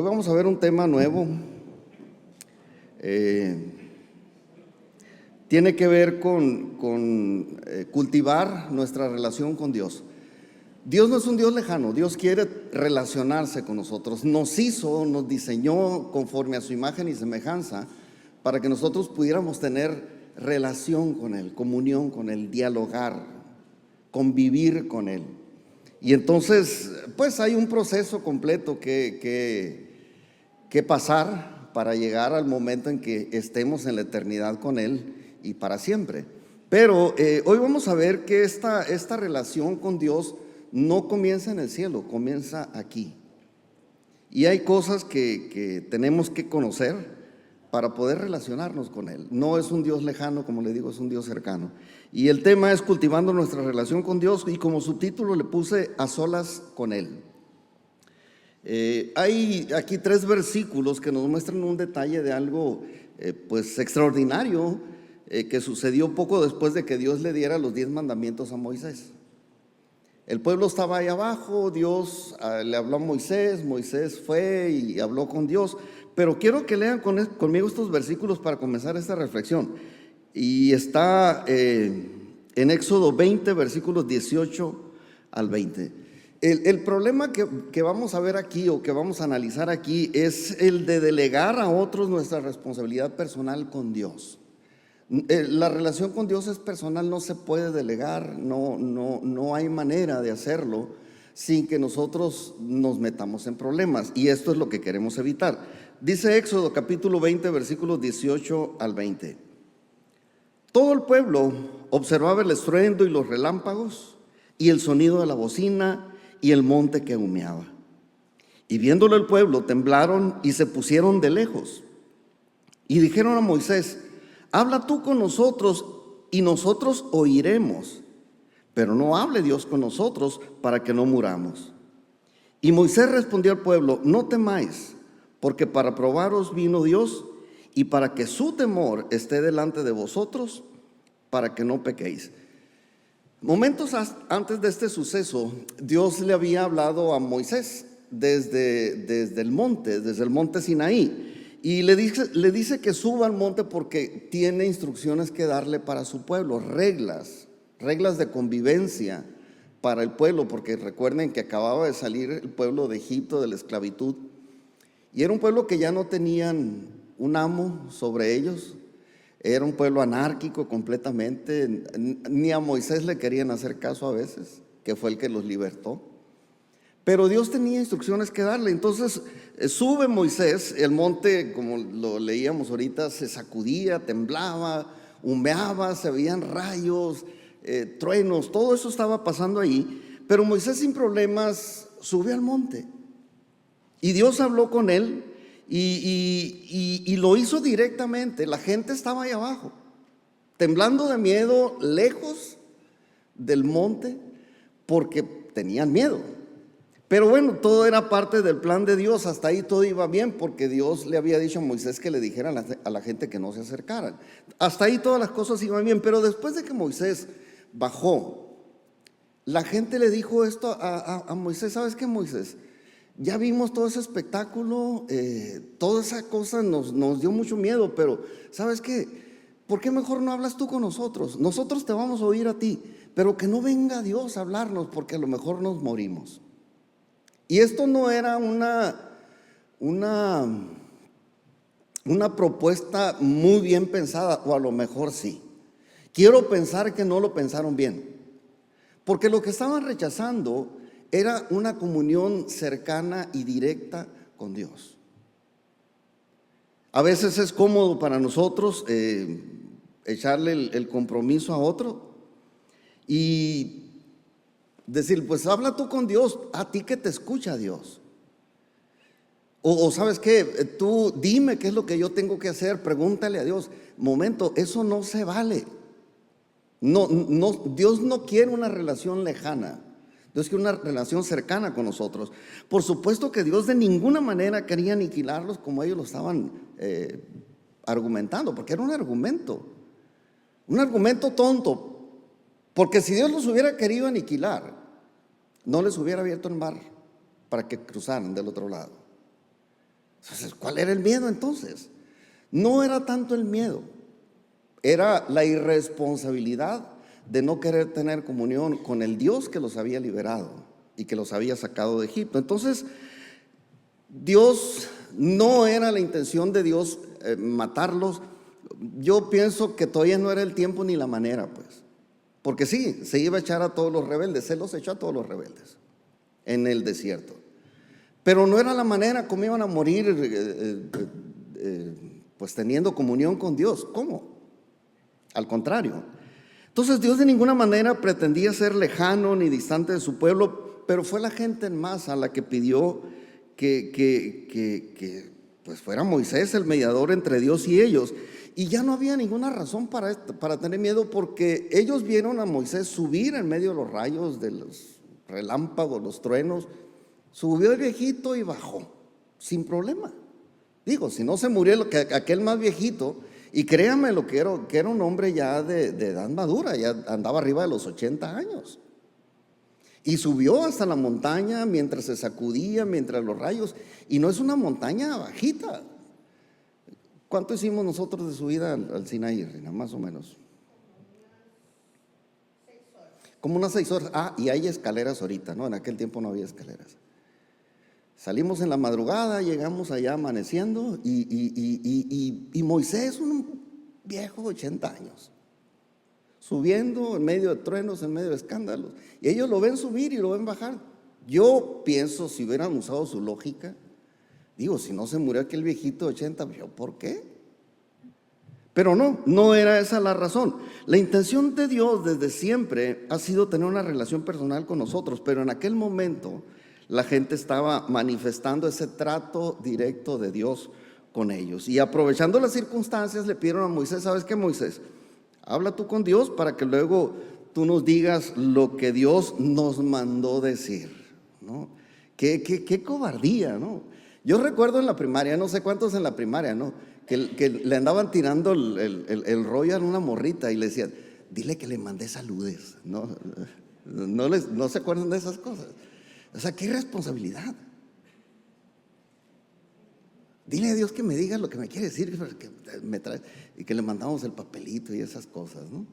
Hoy vamos a ver un tema nuevo. Tiene que ver con cultivar nuestra relación con Dios. Dios no es un Dios lejano, Dios quiere relacionarse con nosotros. Nos hizo, nos diseñó conforme a su imagen y semejanza para que nosotros pudiéramos tener relación con Él, comunión con Él, dialogar, convivir con Él. Y entonces, pues hay un proceso completo que pasar para llegar al momento en que estemos en la eternidad con Él y para siempre. Pero hoy vamos a ver que esta relación con Dios no comienza en el cielo, comienza aquí. Y hay cosas que tenemos que conocer para poder relacionarnos con Él. No es un Dios lejano, como le digo, es un Dios cercano. Y el tema es cultivando nuestra relación con Dios, y como subtítulo le puse a solas con Él. Hay aquí 3 versículos que nos muestran un detalle de algo pues extraordinario que sucedió poco después de que Dios le diera los 10 mandamientos a Moisés. El pueblo estaba ahí abajo, Dios le habló a Moisés, Moisés fue y habló con Dios. Pero quiero que lean conmigo estos versículos para comenzar esta reflexión. Y está en Éxodo 20, versículos 18 al 20. El problema que vamos a ver aquí, o que vamos a analizar aquí, es el de delegar a otros nuestra responsabilidad personal con Dios. La relación con Dios es personal, no se puede delegar, no hay manera de hacerlo sin que nosotros nos metamos en problemas, y esto es lo que queremos evitar. Dice Éxodo capítulo 20, versículos 18 al 20. Todo el pueblo observaba el estruendo y los relámpagos y el sonido de la bocina y el monte que humeaba. Y viéndolo el pueblo, temblaron y se pusieron de lejos. Y dijeron a Moisés: habla tú con nosotros y nosotros oiremos, pero no hable Dios con nosotros para que no muramos. Y Moisés respondió al pueblo: no temáis, porque para probaros vino Dios, y para que su temor esté delante de vosotros, para que no pequéis. Momentos antes de este suceso, Dios le había hablado a Moisés desde el monte Sinaí, y le dice que suba al monte porque tiene instrucciones que darle para su pueblo, reglas de convivencia para el pueblo, porque recuerden que acababa de salir el pueblo de Egipto de la esclavitud, y era un pueblo que ya no tenían un amo sobre ellos. Era un pueblo anárquico completamente. Ni a Moisés le querían hacer caso a veces, que fue el que los libertó. Pero Dios tenía instrucciones que darle. Entonces sube Moisés, el monte, como lo leíamos ahorita, se sacudía, temblaba, humeaba, se veían rayos, truenos, todo eso estaba pasando ahí. Pero Moisés sin problemas sube al monte. Y Dios habló con él y lo hizo directamente. La gente estaba ahí abajo, temblando de miedo, lejos del monte, porque tenían miedo. Pero bueno, todo era parte del plan de Dios. Hasta ahí todo iba bien, porque Dios le había dicho a Moisés que le dijera a la gente que no se acercaran. Hasta ahí todas las cosas iban bien. Pero después de que Moisés bajó, la gente le dijo esto a Moisés: ¿sabes qué, Moisés? Ya vimos todo ese espectáculo, toda esa cosa nos dio mucho miedo, pero ¿sabes qué? ¿Por qué mejor no hablas tú con nosotros? Nosotros te vamos a oír a ti, pero que no venga Dios a hablarnos, porque a lo mejor nos morimos. Y esto no era una propuesta muy bien pensada, o a lo mejor sí. Quiero pensar que no lo pensaron bien, porque lo que estaban rechazando era una comunión cercana y directa con Dios. A veces es cómodo para nosotros echarle el compromiso a otro y decir: pues habla tú con Dios, a ti que te escucha Dios. O ¿sabes qué? Tú dime qué es lo que yo tengo que hacer, pregúntale a Dios. Momento, eso no se vale. Dios no quiere una relación lejana. Dios quiere una relación cercana con nosotros. Por supuesto que Dios de ninguna manera quería aniquilarlos como ellos lo estaban argumentando, porque era un argumento tonto. Porque si Dios los hubiera querido aniquilar, no les hubiera abierto el mar para que cruzaran del otro lado. Entonces, ¿cuál era el miedo entonces? No era tanto el miedo, era la irresponsabilidad de no querer tener comunión con el Dios que los había liberado y que los había sacado de Egipto. Entonces, Dios, no era la intención de Dios matarlos. Yo pienso que todavía no era el tiempo ni la manera, pues. Porque sí, se iba a echar a todos los rebeldes, se los echó a todos los rebeldes en el desierto. Pero no era la manera como iban a morir, pues teniendo comunión con Dios. ¿Cómo? Al contrario. Entonces Dios de ninguna manera pretendía ser lejano ni distante de su pueblo, pero fue la gente en masa la que pidió que pues fuera Moisés el mediador entre Dios y ellos. Y ya no había ninguna razón para tener miedo, porque ellos vieron a Moisés subir en medio de los rayos, de los relámpagos, los truenos. Subió el viejito y bajó, sin problema. Digo, si no se murió aquel más viejito, y créanme lo que era un hombre ya de edad madura, ya andaba arriba de los 80 años. Y subió hasta la montaña mientras se sacudía, mientras los rayos, y no es una montaña bajita. ¿Cuánto hicimos nosotros de subida al Sinaí, Reina? Más o menos. Como unas 6 horas. Ah, y hay escaleras ahorita, ¿no? En aquel tiempo no había escaleras. Salimos en la madrugada, llegamos allá amaneciendo, y Moisés, un viejo de 80 años, subiendo en medio de truenos, en medio de escándalos, y ellos lo ven subir y lo ven bajar. Yo pienso, si hubieran usado su lógica, digo, si no se murió aquel viejito de 80, yo, ¿por qué? Pero no era esa la razón. La intención de Dios desde siempre ha sido tener una relación personal con nosotros, pero en aquel momento la gente estaba manifestando ese trato directo de Dios con ellos. Y aprovechando las circunstancias, le pidieron a Moisés: ¿sabes qué, Moisés? Habla tú con Dios para que luego tú nos digas lo que Dios nos mandó decir, ¿no? Qué cobardía, ¿no? Yo recuerdo en la primaria, no sé cuántos en la primaria, ¿no? Que le andaban tirando el rollo a una morrita y le decían: dile que le mandé saludes, ¿no? No se acuerdan de esas cosas. O sea, qué irresponsabilidad. Dile a Dios que me diga lo que me quiere decir, que me trae, y que le mandamos el papelito y esas cosas, ¿no?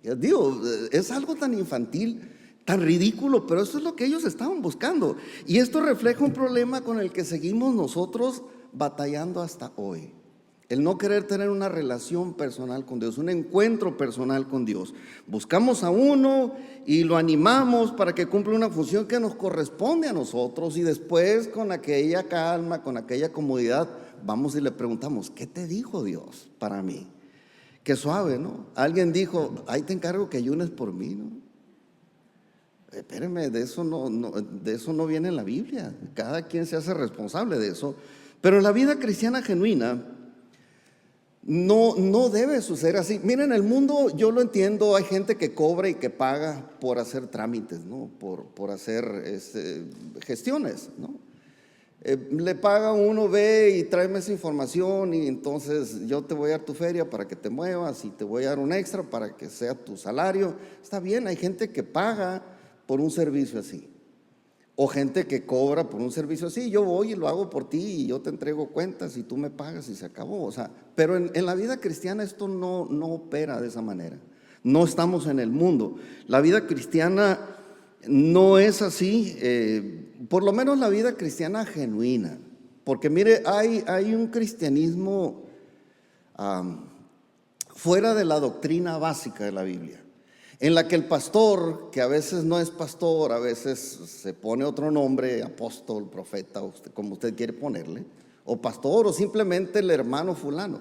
Ya digo, es algo tan infantil, tan ridículo, pero eso es lo que ellos estaban buscando. Y esto refleja un problema con el que seguimos nosotros batallando hasta hoy. El no querer tener una relación personal con Dios, un encuentro personal con Dios. Buscamos a uno y lo animamos para que cumpla una función que nos corresponde a nosotros, y después, con aquella calma, con aquella comodidad, vamos y le preguntamos: ¿qué te dijo Dios para mí? Qué suave, ¿no? Alguien dijo: ahí te encargo que ayunes por mí, ¿no? Espérame, de eso no viene en la Biblia. Cada quien se hace responsable de eso. Pero en la vida cristiana genuina no debe suceder así. Miren, el mundo, yo lo entiendo, hay gente que cobra y que paga por hacer trámites, ¿no? Por hacer gestiones, ¿no? Le paga uno, ve y tráeme esa información, y entonces yo te voy a dar tu feria para que te muevas, y te voy a dar un extra para que sea tu salario. Está bien, hay gente que paga por un servicio así, o gente que cobra por un servicio así. Yo voy y lo hago por ti, y yo te entrego cuentas y tú me pagas y se acabó. O sea, pero en la vida cristiana esto no opera de esa manera. No estamos en el mundo. La vida cristiana no es así, por lo menos la vida cristiana genuina. Porque mire, hay un cristianismo fuera de la doctrina básica de la Biblia, en la que el pastor, que a veces no es pastor, a veces se pone otro nombre, apóstol, profeta, como usted quiere ponerle, o pastor, o simplemente el hermano fulano,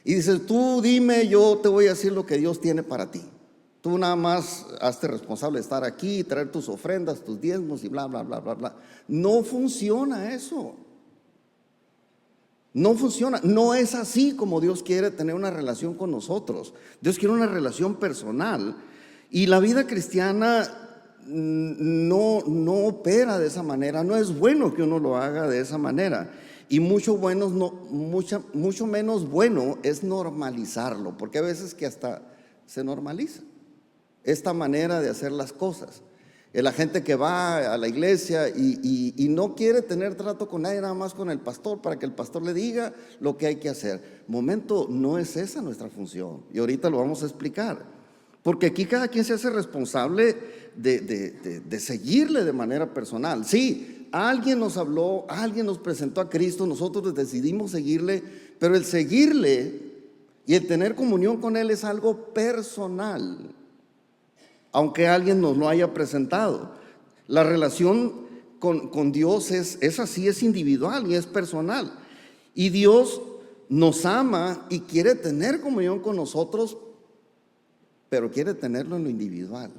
y dice: tú dime, yo te voy a decir lo que Dios tiene para ti. Tú nada más hazte responsable de estar aquí, traer tus ofrendas, tus diezmos y bla, bla, bla, bla, bla. No funciona eso. No funciona, no es así como Dios quiere tener una relación con nosotros. Dios quiere una relación personal, y la vida cristiana no opera de esa manera. No es bueno que uno lo haga de esa manera, y mucho menos bueno es normalizarlo, porque a veces que hasta se normaliza esta manera de hacer las cosas. la gente que va a la iglesia y no quiere tener trato con nadie, nada más con el pastor, para que el pastor le diga lo que hay que hacer. Momento, no es esa nuestra función, y ahorita lo vamos a explicar, porque aquí cada quien se hace responsable de seguirle de manera personal. Sí, alguien nos habló, alguien nos presentó a Cristo, nosotros decidimos seguirle, pero el seguirle y el tener comunión con Él es algo personal, aunque alguien nos lo haya presentado. La relación con Dios es así, es individual y es personal. Y Dios nos ama y quiere tener comunión con nosotros, pero quiere tenerlo en lo individual,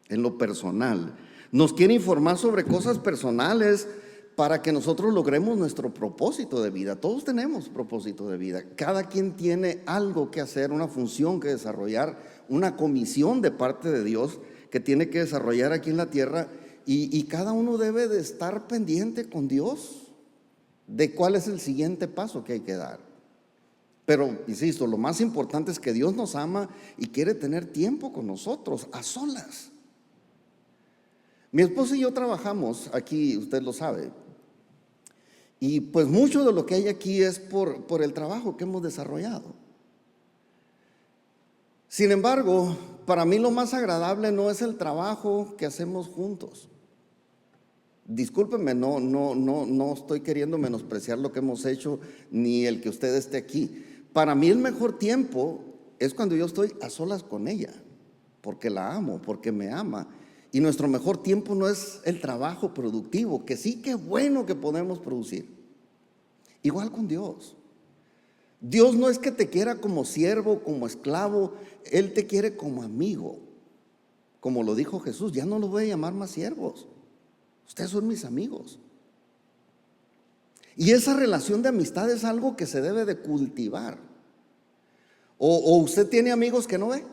en lo personal. Nos quiere informar sobre cosas personales para que nosotros logremos nuestro propósito de vida. Todos tenemos propósito de vida. Cada quien tiene algo que hacer, una función que desarrollar, una comisión de parte de Dios que tiene que desarrollar aquí en la tierra, y cada uno debe de estar pendiente con Dios de cuál es el siguiente paso que hay que dar. Pero, insisto, lo más importante es que Dios nos ama y quiere tener tiempo con nosotros, a solas. Mi esposa y yo trabajamos aquí, usted lo sabe, y pues mucho de lo que hay aquí es por el trabajo que hemos desarrollado. Sin embargo, para mí lo más agradable no es el trabajo que hacemos juntos. Discúlpenme, no estoy queriendo menospreciar lo que hemos hecho, ni el que usted esté aquí. Para mí el mejor tiempo es cuando yo estoy a solas con ella, porque la amo, porque me ama. Y nuestro mejor tiempo no es el trabajo productivo, que sí, que bueno que podemos producir. Igual con Dios. Dios no es que te quiera como siervo, como esclavo, Él te quiere como amigo. Como lo dijo Jesús, ya no los voy a llamar más siervos, ustedes son mis amigos. Y esa relación de amistad es algo que se debe de cultivar. O usted tiene amigos que no ve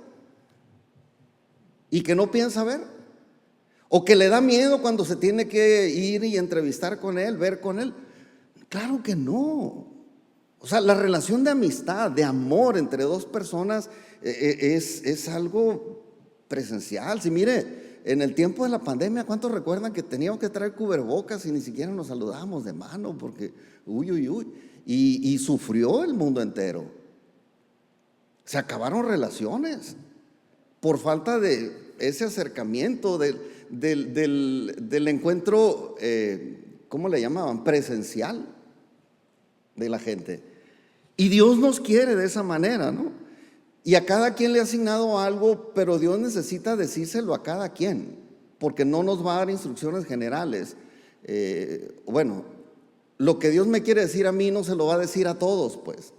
y que no piensa ver, o que le da miedo cuando se tiene que ir y entrevistar con él, ver con él. Claro que no. O sea, la relación de amistad, de amor entre dos personas es algo presencial. Si mire, en el tiempo de la pandemia, ¿cuántos recuerdan que teníamos que traer cubrebocas y ni siquiera nos saludábamos de mano? Porque, y sufrió el mundo entero. Se acabaron relaciones por falta de ese acercamiento, del encuentro, ¿cómo le llamaban? Presencial de la gente. Y Dios nos quiere de esa manera, ¿no? Y a cada quien le ha asignado algo, pero Dios necesita decírselo a cada quien, porque no nos va a dar instrucciones generales. Bueno, lo que Dios me quiere decir a mí no se lo va a decir a todos, pues.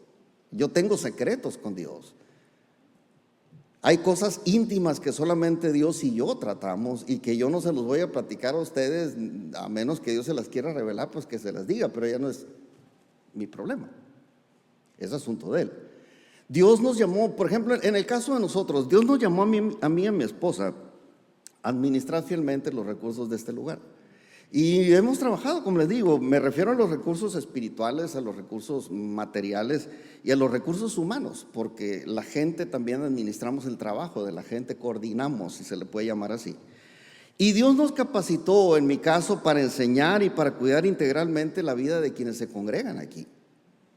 Yo tengo secretos con Dios. Hay cosas íntimas que solamente Dios y yo tratamos y que yo no se los voy a platicar a ustedes, a menos que Dios se las quiera revelar, pues que se las diga, pero ya no es mi problema, es asunto de Él. Dios nos llamó, por ejemplo, en el caso de nosotros, Dios nos llamó a mí y a mi esposa a administrar fielmente los recursos de este lugar. Y hemos trabajado, como les digo, me refiero a los recursos espirituales, a los recursos materiales y a los recursos humanos, porque la gente también administramos el trabajo de la gente, coordinamos, si se le puede llamar así. Y Dios nos capacitó, en mi caso, para enseñar y para cuidar integralmente la vida de quienes se congregan aquí.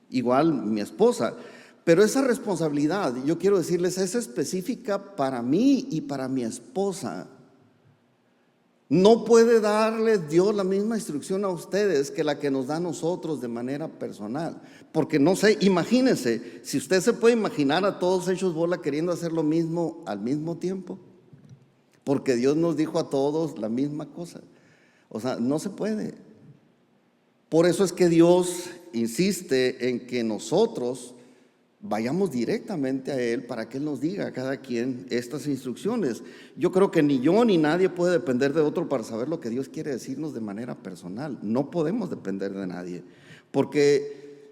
Igual mi esposa. Pero esa responsabilidad, yo quiero decirles, es específica para mí y para mi esposa. No puede darles Dios la misma instrucción a ustedes que la que nos da a nosotros de manera personal. Porque no sé, imagínense, si usted se puede imaginar a todos hechos bola queriendo hacer lo mismo al mismo tiempo. Porque Dios nos dijo a todos la misma cosa. O sea, no se puede. Por eso es que Dios insiste en que nosotros vayamos directamente a Él para que Él nos diga a cada quien estas instrucciones. Yo creo que ni yo ni nadie puede depender de otro para saber lo que Dios quiere decirnos de manera personal. No podemos depender de nadie, porque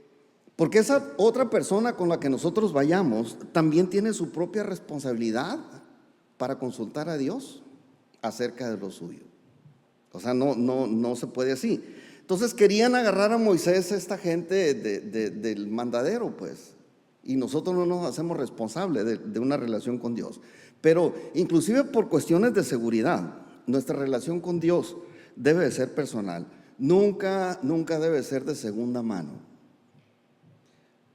esa otra persona con la que nosotros vayamos también tiene su propia responsabilidad para consultar a Dios acerca de lo suyo. O sea, no se puede así. Entonces querían agarrar a Moisés, esta gente del mandadero, pues. Y nosotros no nos hacemos responsables de una relación con Dios. Pero inclusive por cuestiones de seguridad, nuestra relación con Dios debe de ser personal. Nunca debe ser de segunda mano.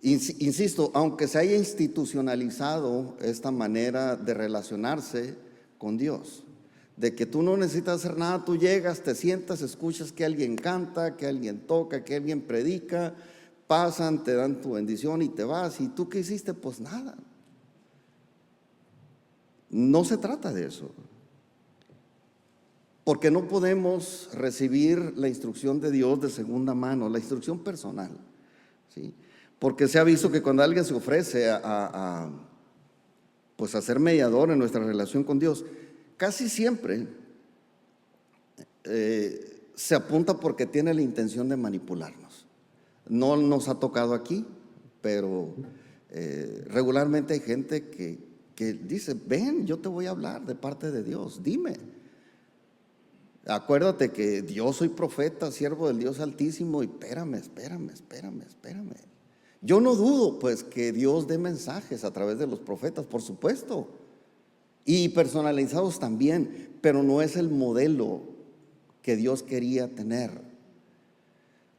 Insisto, aunque se haya institucionalizado esta manera de relacionarse con Dios, de que tú no necesitas hacer nada, tú llegas, te sientas, escuchas que alguien canta, que alguien toca, que alguien predica, pasan, te dan tu bendición y te vas. ¿Y tú qué hiciste? Pues nada. No se trata de eso, porque no podemos recibir la instrucción de Dios de segunda mano, la instrucción personal, ¿sí? Porque se ha visto que cuando alguien se ofrece pues a ser mediador en nuestra relación con Dios, casi siempre se apunta porque tiene la intención de manipularnos. No nos ha tocado aquí, pero regularmente hay gente que dice: ven, yo te voy a hablar de parte de Dios, dime. Acuérdate que yo soy profeta, siervo del Dios Altísimo, y espérame. Yo no dudo pues que Dios dé mensajes a través de los profetas, por supuesto, y personalizados también, pero no es el modelo que Dios quería tener.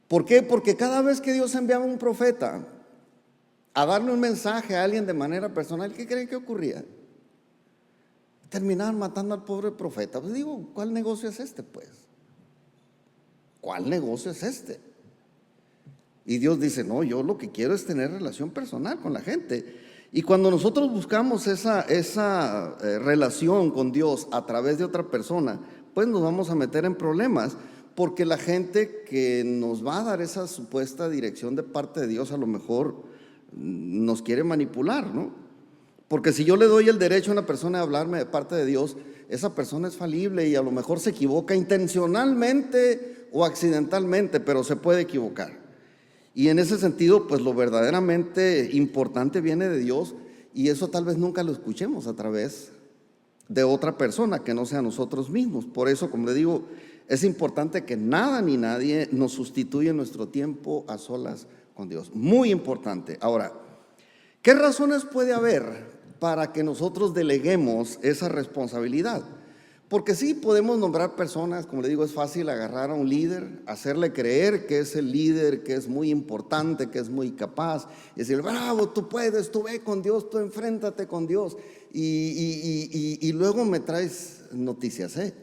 ¿Por qué? Porque cada vez que Dios enviaba un profeta a darle un mensaje a alguien de manera personal, ¿qué creen que ocurría? Terminaban matando al pobre profeta. Pues digo, ¿cuál negocio es este pues? ¿Cuál negocio es este? Y Dios dice: no, yo lo que quiero es tener relación personal con la gente. Y cuando nosotros buscamos esa relación con Dios a través de otra persona, pues nos vamos a meter en problemas, porque la gente que nos va a dar esa supuesta dirección de parte de Dios a lo mejor nos quiere manipular, ¿no? Porque si yo le doy el derecho a una persona a hablarme de parte de Dios, esa persona es falible y a lo mejor se equivoca intencionalmente o accidentalmente, pero se puede equivocar. Y en ese sentido, pues lo verdaderamente importante viene de Dios, y eso tal vez nunca lo escuchemos a través de otra persona que no sea nosotros mismos. Por eso, como le digo, es importante que nada ni nadie nos sustituya en nuestro tiempo a solas con Dios. Muy importante. Ahora, ¿qué razones puede haber para que nosotros deleguemos esa responsabilidad? Porque sí podemos nombrar personas, como le digo, es fácil agarrar a un líder, hacerle creer que es el líder, que es muy importante, que es muy capaz, y decir: bravo, tú puedes, tú ve con Dios, tú enfréntate con Dios, y luego me traes noticias, ¿eh?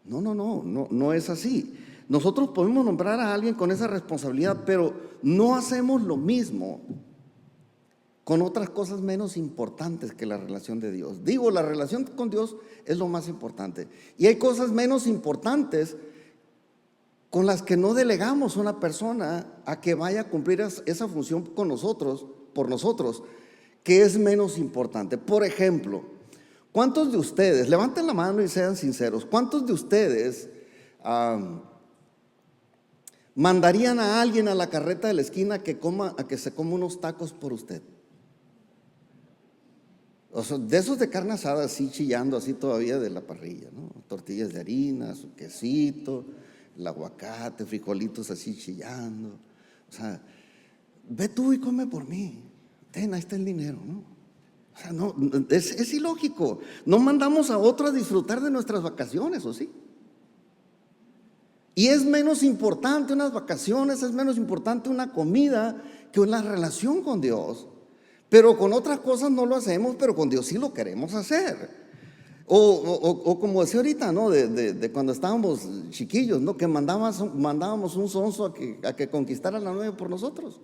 No es así. Nosotros podemos nombrar a alguien con esa responsabilidad, pero no hacemos lo mismo con otras cosas menos importantes que la relación de Dios. Digo, la relación con Dios es lo más importante, y hay cosas menos importantes con las que no delegamos a una persona a que vaya a cumplir esa función con nosotros, por nosotros, que es menos importante. Por ejemplo, ¿cuántos de ustedes, levanten la mano y sean sinceros, cuántos de ustedes mandarían a alguien a la carreta de la esquina a que se coma unos tacos por usted? O sea, de esos de carne asada, así chillando, así todavía de la parrilla, ¿no? Tortillas de harina, su quesito, el aguacate, frijolitos así chillando. O sea, ve tú y come por mí. Ten, ahí está el dinero, ¿no? O sea, no, es ilógico. No mandamos a otro a disfrutar de nuestras vacaciones, ¿o sí? Y es menos importante unas vacaciones, es menos importante una comida que una relación con Dios. Pero con otras cosas no lo hacemos, pero con Dios sí lo queremos hacer. O como decía ahorita, ¿no? De cuando estábamos chiquillos, ¿no? Que mandábamos un sonso a que conquistara la novia por nosotros.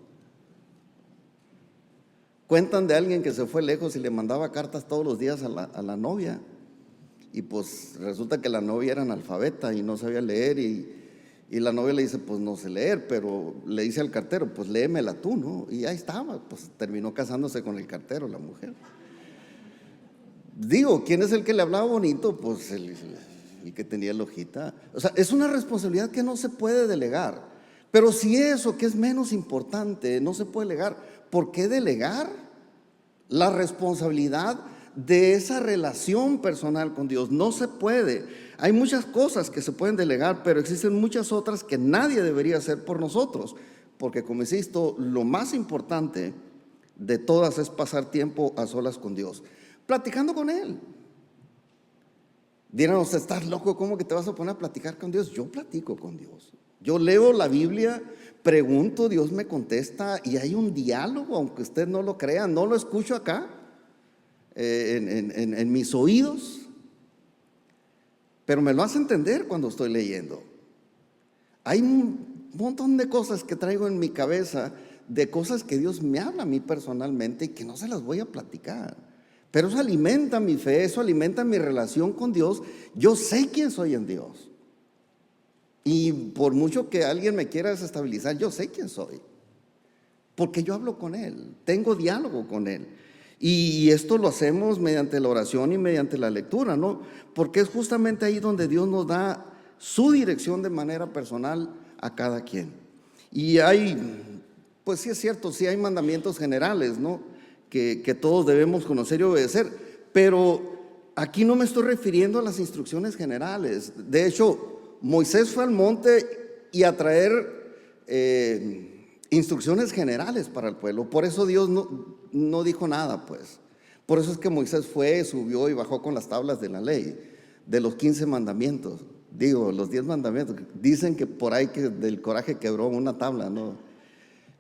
Cuentan de alguien que se fue lejos y le mandaba cartas todos los días a la novia. Y pues resulta que la novia era analfabeta y no sabía leer, y la novia le dice: pues no sé leer, pero le dice al cartero: pues léemela tú, ¿no? Y ahí estaba, pues terminó casándose con el cartero, la mujer. Digo, ¿quién es el que le hablaba bonito? Pues el que tenía la hojita. O sea, es una responsabilidad que no se puede delegar. Pero si eso que es menos importante no se puede delegar, ¿por qué delegar la responsabilidad de esa relación personal con Dios? No se puede. Hay muchas cosas que se pueden delegar, pero existen muchas otras que nadie debería hacer por nosotros, porque, como insisto, lo más importante de todas es pasar tiempo a solas con Dios, platicando con Él, Dirán, usted estás loco, ¿cómo que te vas a poner a platicar con Dios? Yo platico con Dios. Yo leo la Biblia, pregunto, Dios me contesta y hay un diálogo, aunque usted no lo crea. No lo escucho acá, en mis oídos, pero me lo hace entender cuando estoy leyendo. Hay un montón de cosas que traigo en mi cabeza, de cosas que Dios me habla a mí personalmente y que no se las voy a platicar. Pero eso alimenta mi fe, eso alimenta mi relación con Dios. Yo sé quién soy en Dios. Y por mucho que alguien me quiera desestabilizar, yo sé quién soy. Porque yo hablo con Él, tengo diálogo con Él. Y esto lo hacemos mediante la oración y mediante la lectura, ¿no? Porque es justamente ahí donde Dios nos da su dirección de manera personal a cada quien. Y pues sí es cierto, sí hay mandamientos generales, ¿no? Que todos debemos conocer y obedecer, pero aquí no me estoy refiriendo a las instrucciones generales. De hecho, Moisés fue al monte y a traer instrucciones generales para el pueblo. Por eso Dios no dijo nada, pues. Por eso es que Moisés fue, subió y bajó con las tablas de la ley, de los 15 mandamientos. Digo, los 10 mandamientos. Dicen que por ahí que del coraje quebró una tabla, ¿no?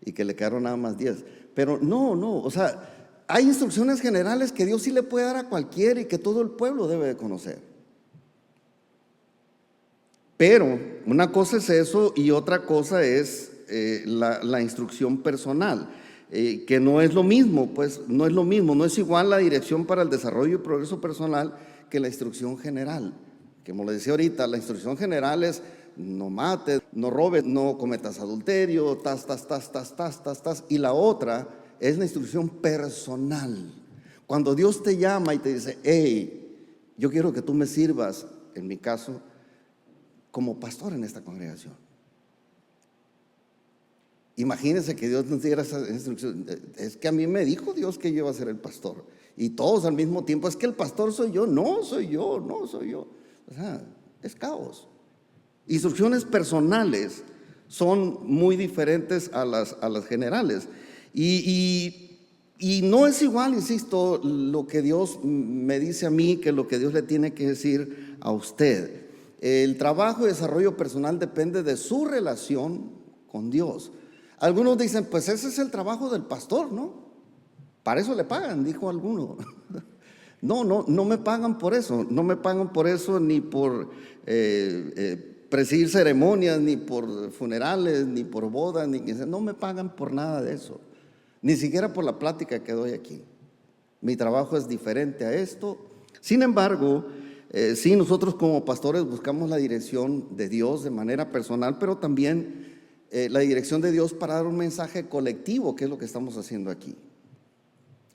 Y que le quedaron nada más 10. Pero no, o sea, hay instrucciones generales que Dios sí le puede dar a cualquiera y que todo el pueblo debe de conocer. Pero una cosa es eso y otra cosa es la instrucción personal, que no es lo mismo, pues no es lo mismo, no es igual la dirección para el desarrollo y progreso personal que la instrucción general. Como le decía ahorita, la instrucción general es: no mates, no robes, no cometas adulterio, y la otra es la instrucción personal. Cuando Dios te llama y te dice: hey, yo quiero que tú me sirvas, en mi caso, como pastor en esta congregación. Imagínense que Dios nos diera esa instrucción. Es que a mí me dijo Dios que yo iba a ser el pastor. Y todos al mismo tiempo: es que el pastor soy yo. No soy yo. O sea, es caos. Instrucciones personales son muy diferentes a las generales. Y no es igual, insisto, lo que Dios me dice a mí que lo que Dios le tiene que decir a usted. El trabajo y desarrollo personal depende de su relación con Dios. Algunos dicen: pues ese es el trabajo del pastor, ¿no? Para eso le pagan, dijo alguno. No me pagan por eso. No me pagan por eso, ni por presidir ceremonias, ni por funerales, ni por bodas, no me pagan por nada de eso. Ni siquiera por la plática que doy aquí. Mi trabajo es diferente a esto. Sin embargo, sí, nosotros como pastores buscamos la dirección de Dios de manera personal, pero también la dirección de Dios para dar un mensaje colectivo, que es lo que estamos haciendo aquí.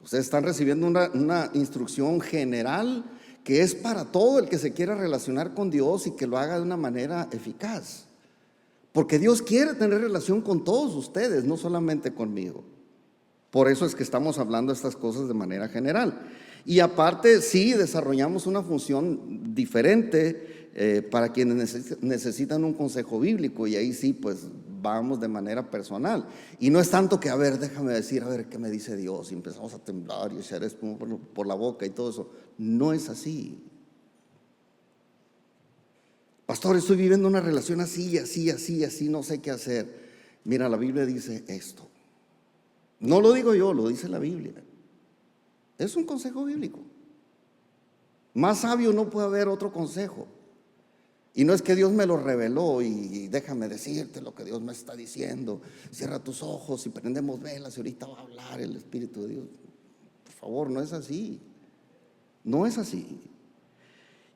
Ustedes están recibiendo una instrucción general que es para todo el que se quiera relacionar con Dios y que lo haga de una manera eficaz. Porque Dios quiere tener relación con todos ustedes, no solamente conmigo. Por eso es que estamos hablando de estas cosas de manera general. Y aparte, sí, desarrollamos una función diferente para quienes necesitan un consejo bíblico, y ahí sí, pues vamos de manera personal. Y no es tanto que, a ver, déjame decir, a ver qué me dice Dios, y empezamos a temblar y echar espuma por la boca y todo eso. No es así. Pastor, estoy viviendo una relación así, no sé qué hacer. Mira, la Biblia dice esto. No lo digo yo, lo dice la Biblia. Es un consejo bíblico. Más sabio no puede haber otro consejo. Y no es que Dios me lo reveló y déjame decirte lo que Dios me está diciendo. Cierra tus ojos y prendemos velas y ahorita va a hablar el Espíritu de Dios. Por favor, no es así. No es así.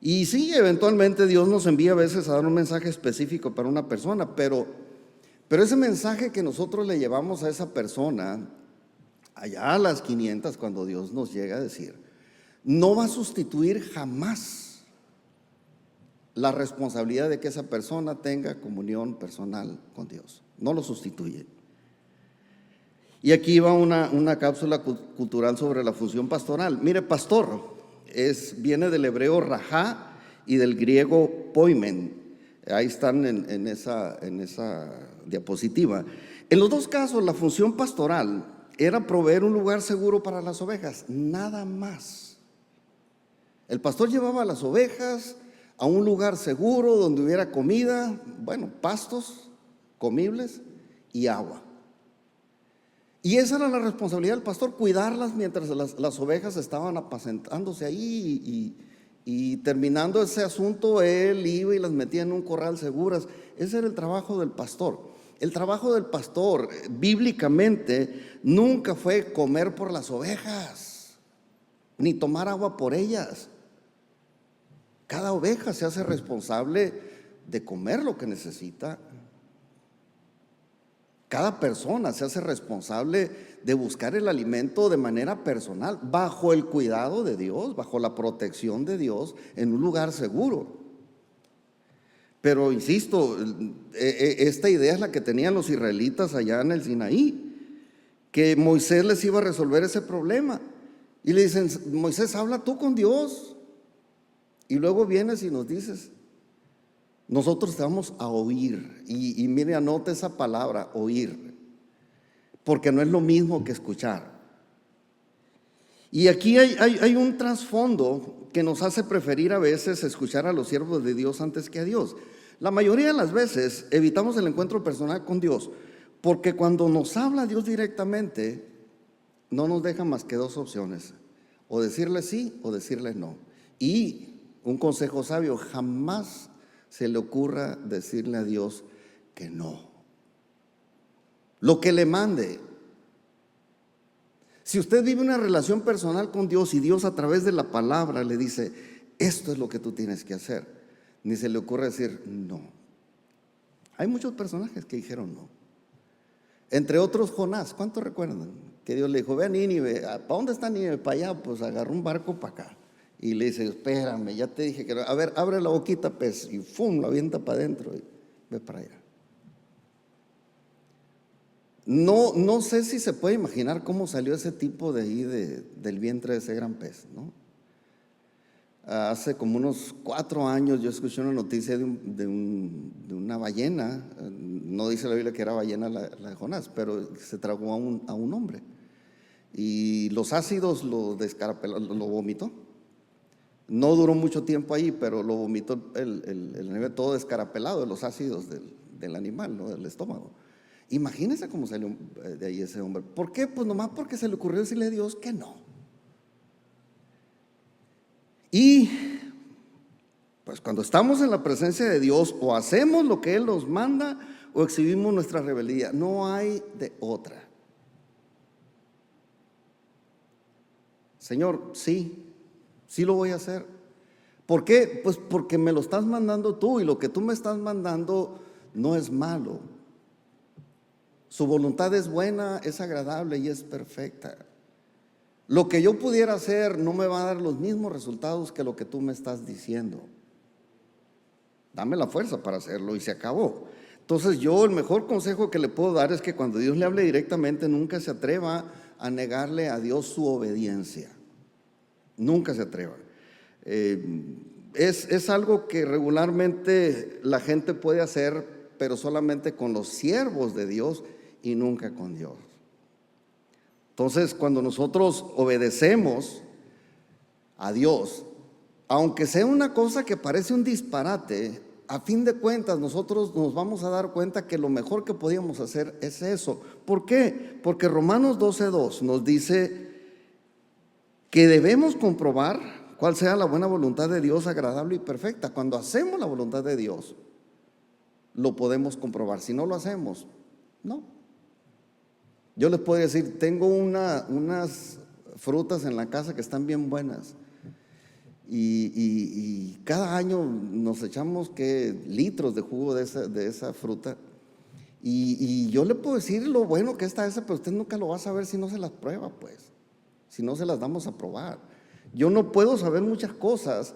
Y sí, eventualmente Dios nos envía a veces a dar un mensaje específico para una persona, pero ese mensaje que nosotros le llevamos a esa persona, allá a las 500, cuando Dios nos llega a decir, no va a sustituir jamás la responsabilidad de que esa persona tenga comunión personal con Dios. No lo sustituye. Y aquí va una cápsula cultural sobre la función pastoral. Mire, pastor viene del hebreo rajá y del griego poimen. Ahí están en esa diapositiva. En los dos casos, la función pastoral era proveer un lugar seguro para las ovejas, nada más. El pastor llevaba las ovejas a un lugar seguro donde hubiera comida, bueno, pastos comibles y agua. Y esa era la responsabilidad del pastor, cuidarlas mientras las ovejas estaban apacentándose ahí, y terminando ese asunto, él iba y las metía en un corral seguras. Ese era el trabajo del pastor. El trabajo del pastor, bíblicamente, nunca fue comer por las ovejas, ni tomar agua por ellas. Cada oveja se hace responsable de comer lo que necesita. Cada persona se hace responsable de buscar el alimento de manera personal, bajo el cuidado de Dios, bajo la protección de Dios, en un lugar seguro. Pero insisto, esta idea es la que tenían los israelitas allá en el Sinaí, que Moisés les iba a resolver ese problema. Y le dicen: Moisés, habla tú con Dios. Y luego vienes y nos dices: nosotros te vamos a oír. Y mire, anote esa palabra, oír, porque no es lo mismo que escuchar. Y aquí hay un trasfondo que nos hace preferir a veces escuchar a los siervos de Dios antes que a Dios. La mayoría de las veces evitamos el encuentro personal con Dios porque cuando nos habla Dios directamente, no nos deja más que dos opciones: o decirle sí o decirle no. Y un consejo sabio: jamás se le ocurra decirle a Dios que no. Lo que le mande. Si usted vive una relación personal con Dios y Dios a través de la palabra le dice: esto es lo que tú tienes que hacer, ni se le ocurre decir no. Hay muchos personajes que dijeron no. Entre otros Jonás. ¿Cuántos recuerdan? Que Dios le dijo: ve a Nínive. ¿Para dónde está Nínive? Para allá. Pues agarró un barco para acá. Y le dice: espérame, ya te dije que a ver, abre la boquita, pez. Y ¡fum!, lo avienta para adentro y ve para allá. No sé si se puede imaginar cómo salió ese tipo de ahí del vientre de ese gran pez, ¿no? Hace como unos 4 años yo escuché una noticia de una ballena. No dice la Biblia que era ballena la de Jonás, pero se tragó a un hombre. Y los ácidos lo vomitó. No duró mucho tiempo ahí, pero lo vomitó el nivel todo descarapelado de los ácidos del animal, ¿no? Del estómago. Imagínense cómo salió de ahí ese hombre. ¿Por qué? Pues nomás porque se le ocurrió decirle a Dios que no. Y pues cuando estamos en la presencia de Dios, o hacemos lo que Él nos manda o exhibimos nuestra rebeldía. No hay de otra. Señor, sí lo voy a hacer. ¿Por qué? Pues porque me lo estás mandando tú, y lo que tú me estás mandando no es malo. Su voluntad es buena, es agradable y es perfecta. Lo que yo pudiera hacer no me va a dar los mismos resultados que lo que tú me estás diciendo. Dame la fuerza para hacerlo y se acabó. Entonces yo el mejor consejo que le puedo dar es que cuando Dios le hable directamente, nunca se atreva a negarle a Dios su obediencia. Nunca se atreva. Es algo que regularmente la gente puede hacer, pero solamente con los siervos de Dios y nunca con Dios. Entonces, cuando nosotros obedecemos a Dios, aunque sea una cosa que parece un disparate, a fin de cuentas nosotros nos vamos a dar cuenta que lo mejor que podíamos hacer es eso. ¿Por qué? Porque Romanos 12:2 nos dice que debemos comprobar cuál sea la buena voluntad de Dios, agradable y perfecta. Cuando hacemos la voluntad de Dios, lo podemos comprobar. Si no lo hacemos, no. Yo les puedo decir, tengo unas frutas en la casa que están bien buenas, y cada año nos echamos litros de jugo de esa fruta, y yo le puedo decir lo bueno que está esa, pero usted nunca lo va a saber si no se las prueba, pues, si no se las damos a probar. Yo no puedo saber muchas cosas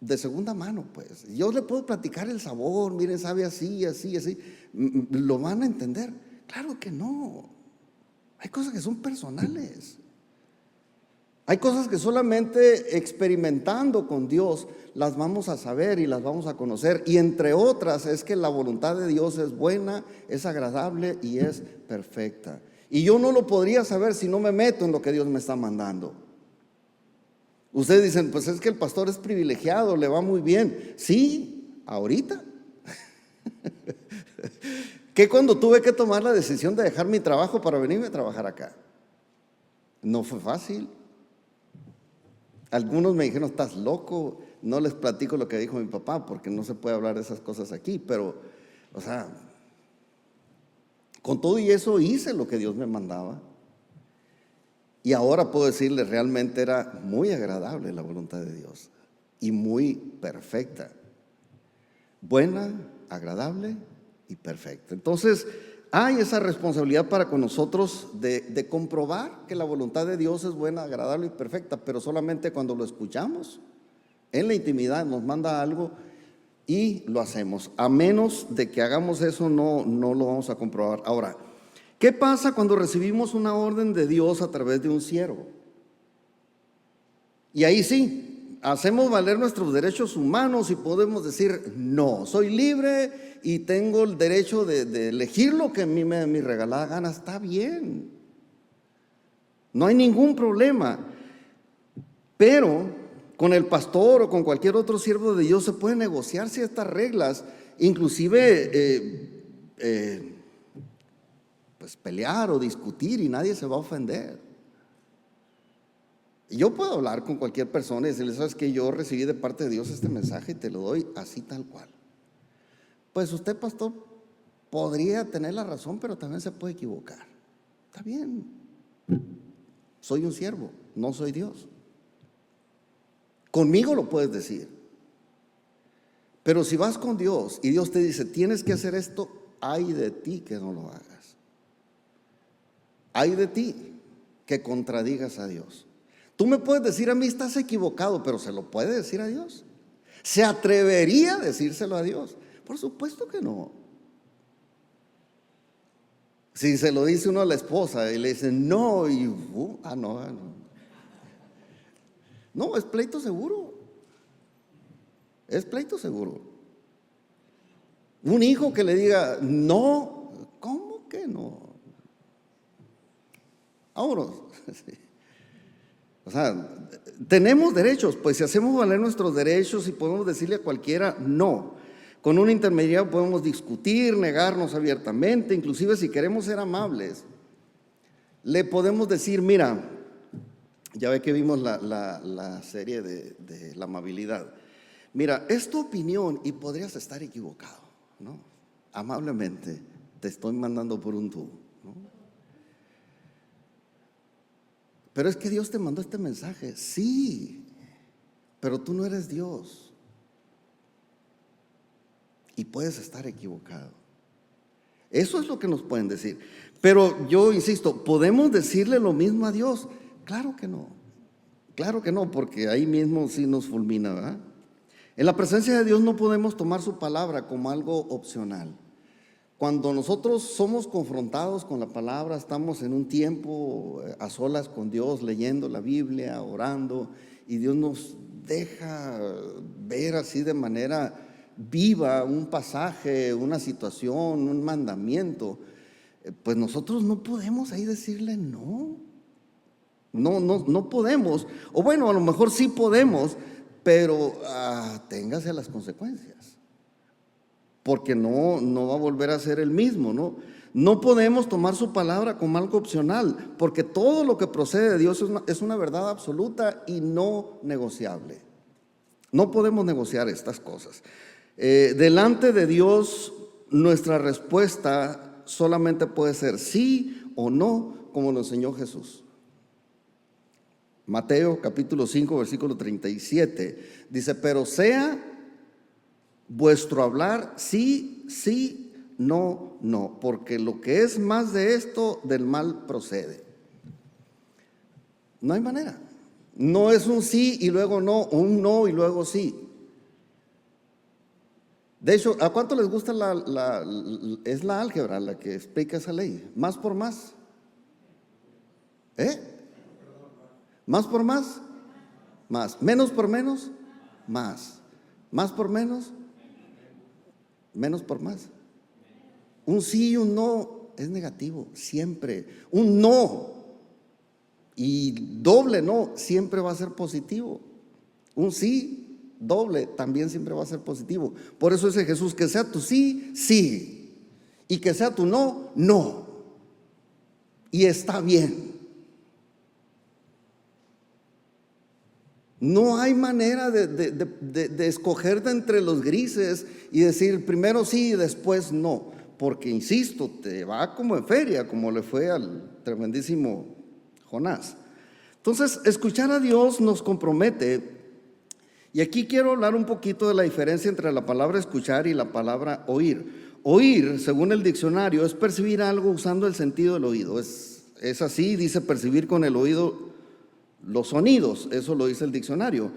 de segunda mano, pues. Yo le puedo platicar el sabor: miren, sabe así, así, así. ¿Lo van a entender? Claro que no. Hay cosas que son personales. Hay cosas que solamente experimentando con Dios las vamos a saber y las vamos a conocer. Y entre otras es que la voluntad de Dios es buena, es agradable y es perfecta. Y yo no lo podría saber si no me meto en lo que Dios me está mandando. Ustedes dicen, pues es que el pastor es privilegiado, le va muy bien. Sí, ahorita. Que cuando tuve que tomar la decisión de dejar mi trabajo para venirme a trabajar acá, no fue fácil. Algunos me dijeron, estás loco. No les platico lo que dijo mi papá porque no se puede hablar de esas cosas aquí, pero, o sea, con todo y eso hice lo que Dios me mandaba. Y ahora puedo decirles, realmente era muy agradable la voluntad de Dios y muy perfecta. Buena, agradable y perfecta. Entonces, hay esa responsabilidad para con nosotros de comprobar que la voluntad de Dios es buena, agradable y perfecta, pero solamente cuando lo escuchamos en la intimidad, nos manda algo y lo hacemos. A menos de que hagamos eso, no lo vamos a comprobar. Ahora, ¿qué pasa cuando recibimos una orden de Dios a través de un siervo? Y ahí sí, hacemos valer nuestros derechos humanos y podemos decir, no, soy libre y tengo el derecho de elegir lo que a mí me da mi regalada gana. Está bien, no hay ningún problema. Pero con el pastor o con cualquier otro siervo de Dios se pueden negociar ciertas reglas, inclusive pues pelear o discutir, y nadie se va a ofender. Yo puedo hablar con cualquier persona y decirle, sabes que yo recibí de parte de Dios este mensaje y te lo doy así tal cual. Pues usted, pastor, podría tener la razón, pero también se puede equivocar. Está bien, soy un siervo, no soy Dios. Conmigo lo puedes decir, pero si vas con Dios y Dios te dice, tienes que hacer esto, ay de ti que no lo hagas. Ay de ti que contradigas a Dios. Tú me puedes decir a mí, estás equivocado, pero ¿se lo puede decir a Dios? ¿Se atrevería a decírselo a Dios? Por supuesto que no. Si se lo dice uno a la esposa y le dice no, y no. No, es pleito seguro. Es pleito seguro. Un hijo que le diga no, ¿cómo que no? Vámonos. O sea, tenemos derechos, pues si hacemos valer nuestros derechos y podemos decirle a cualquiera no. Con un intermediario podemos discutir, negarnos abiertamente, inclusive si queremos ser amables, le podemos decir, mira, ya ve que vimos la serie de la amabilidad. Mira, es tu opinión y podrías estar equivocado, ¿no? Amablemente te estoy mandando por un tubo, ¿no? Pero es que Dios te mandó este mensaje. Sí, pero tú no eres Dios y puedes estar equivocado. Eso es lo que nos pueden decir. Pero yo insisto, ¿podemos decirle lo mismo a Dios? Claro que no, porque ahí mismo sí nos fulmina, ¿verdad? En la presencia de Dios no podemos tomar su palabra como algo opcional. Cuando nosotros somos confrontados con la palabra, estamos en un tiempo a solas con Dios, leyendo la Biblia, orando, y Dios nos deja ver así de manera viva un pasaje, una situación, un mandamiento. Pues nosotros no podemos ahí decirle no. No podemos. O bueno, a lo mejor sí podemos, pero téngase a las consecuencias. Porque no va a volver a ser el mismo, ¿no? No podemos tomar su palabra como algo opcional, porque todo lo que procede de Dios es una verdad absoluta y no negociable. No podemos negociar estas cosas. Delante de Dios, nuestra respuesta solamente puede ser sí o no, como lo enseñó Jesús. Mateo capítulo 5, versículo 37, dice, pero sea vuestro hablar sí, sí, no, no, porque lo que es más de esto, del mal procede. No hay manera. No es un sí y luego no, un no y luego sí. De hecho, ¿a cuánto les gusta es la álgebra la que explica esa ley? Más por más. Más por más, más. Menos por menos, más. Más por menos, menos por más. Un sí y un no es negativo, siempre. Un no Y doble no, siempre va a ser positivo. Un sí doble también siempre va a ser positivo. Por eso dice Jesús, que sea tu sí, sí, y que sea tu no, no. Y está bien. No hay manera de escoger de entre los grises y decir primero sí y después no, porque insisto, te va como en feria, como le fue al tremendísimo Jonás. Entonces, escuchar a Dios nos compromete, y aquí quiero hablar un poquito de la diferencia entre la palabra escuchar y la palabra oír. Oír, según el diccionario, es percibir algo usando el sentido del oído. Es así, dice percibir con el oído los sonidos, eso lo dice el diccionario.